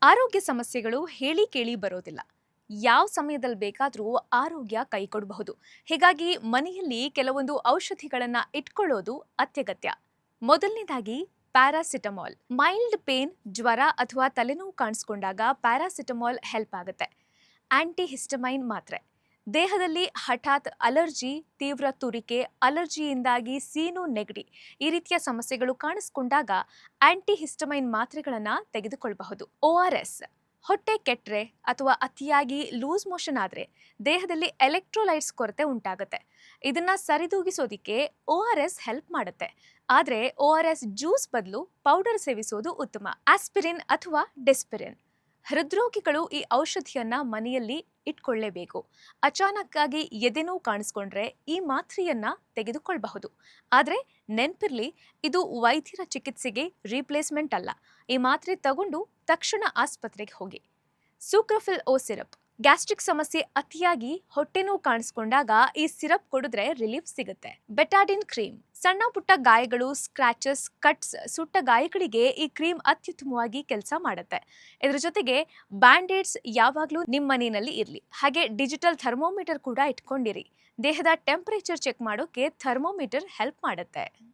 ಆರೋಗ್ಯ ಸಮಸ್ಯೆಗಳು ಹೇಳಿ ಕೇಳಿ ಬರೋದಿಲ್ಲ. ಯಾವ ಸಮಯದಲ್ಲಿ ಬೇಕಾದರೂ ಆರೋಗ್ಯ ಕೈಕೊಡಬಹುದು. ಹೀಗಾಗಿ ಮನೆಯಲ್ಲಿ ಕೆಲವೊಂದು ಔಷಧಿಗಳನ್ನ ಇಟ್ಕೊಳ್ಳೋದು ಅತ್ಯಗತ್ಯ. ಮೊದಲನೇದಾಗಿ ಪ್ಯಾರಾಸಿಟಮಾಲ್. ಮೈಲ್ಡ್ ಪೇನ್, ಜ್ವರ ಅಥವಾ ತಲೆನೋವು ಕಾಣಿಸ್ಕೊಂಡಾಗ ಪ್ಯಾರಾಸಿಟಮಾಲ್ ಹೆಲ್ಪ್ ಆಗುತ್ತೆ. ಆಂಟಿಹಿಸ್ಟಮೈನ್ ಮಾತ್ರೆ. ದೇಹದಲ್ಲಿ ಹಠಾತ್ ಅಲರ್ಜಿ, ತೀವ್ರ ತುರಿಕೆ, ಅಲರ್ಜಿಯಿಂದಾಗಿ ಸೀನು, ನೆಗಡಿ ಈ ರೀತಿಯ ಸಮಸ್ಯೆಗಳು ಕಾಣಿಸ್ಕೊಂಡಾಗ ಆಂಟಿಹಿಸ್ಟಮೈನ್ ಮಾತ್ರೆಗಳನ್ನು ತೆಗೆದುಕೊಳ್ಳಬಹುದು. ORS. ಹೊಟ್ಟೆ ಕೆಟ್ಟರೆ ಅಥವಾ ಅತಿಯಾಗಿ ಲೂಸ್ ಮೋಷನ್ ಆದರೆ ದೇಹದಲ್ಲಿ ಎಲೆಕ್ಟ್ರೋಲೈಟ್ಸ್ ಕೊರತೆ ಉಂಟಾಗುತ್ತೆ. ಇದನ್ನ ಸರಿದೂಗಿಸೋದಿಕ್ಕೆ ORS ಹೆಲ್ಪ್ ಮಾಡುತ್ತೆ. ಆದರೆ ORS ಜ್ಯೂಸ್ ಬದಲು ಪೌಡರ್ ಸೇವಿಸೋದು ಉತ್ತಮ. ಆಸ್ಪಿರಿನ್ ಅಥವಾ ಡೆಸ್ಪಿರಿನ್. ಹೃದ್ರೋಗಿಗಳು ಈ ಔಷಧಿಯನ್ನ ಮನೆಯಲ್ಲಿ ಇಟ್ಕೊಳ್ಳೇಬೇಕು. ಅಚಾನಕ್ಕಾಗಿ ಎದೆನೋವು ಕಾಣಿಸ್ಕೊಂಡ್ರೆ ಈ ಮಾತ್ರೆಯನ್ನ ತೆಗೆದುಕೊಳ್ಳಬಹುದು. ಆದರೆ ನೆನ್ಪಿರ್ಲಿ, ಇದು ವೈದ್ಯರ ಚಿಕಿತ್ಸೆಗೆ ರೀಪ್ಲೇಸ್ಮೆಂಟ್ ಅಲ್ಲ. ಈ ಮಾತ್ರೆ ತಗೊಂಡು ತಕ್ಷಣ ಆಸ್ಪತ್ರೆಗೆ ಹೋಗಿ. ಸೂಕ್ರಫಿಲ್ ಓ ಸಿರಪ್. ಗ್ಯಾಸ್ಟ್ರಿಕ್ ಸಮಸ್ಯೆ ಅತಿಯಾಗಿ ಹೊಟ್ಟೆನೋವು ಕಾಣಿಸ್ಕೊಂಡಾಗ ಈ ಸಿರಪ್ ಕುಡಿದ್ರೆ ರಿಲೀಫ್ ಸಿಗುತ್ತೆ. ಬೆಟಾಡಿನ್ ಕ್ರೀಮ್. ಸಣ್ಣ ಪುಟ್ಟ ಗಾಯಗಳು, ಸ್ಕ್ರಾಚಸ್, ಕಟ್ಸ್, ಸುಟ್ಟ ಗಾಯಗಳಿಗೆ ಈ ಕ್ರೀಮ್ ಅತ್ಯುತ್ತಮವಾಗಿ ಕೆಲಸ ಮಾಡುತ್ತೆ. ಇದರ ಜೊತೆಗೆ ಬ್ಯಾಂಡೇಡ್ಸ್ ಯಾವಾಗಲೂ ನಿಮ್ಮ ಮನೆಯಲ್ಲಿ ಇರಲಿ. ಹಾಗೆ ಡಿಜಿಟಲ್ ಥರ್ಮೋಮೀಟರ್ ಕೂಡ ಇಟ್ಕೊಂಡಿರಿ. ದೇಹದ ಟೆಂಪರೇಚರ್ ಚೆಕ್ ಮಾಡೋಕೆ ಥರ್ಮೋಮೀಟರ್ ಹೆಲ್ಪ್ ಮಾಡುತ್ತೆ.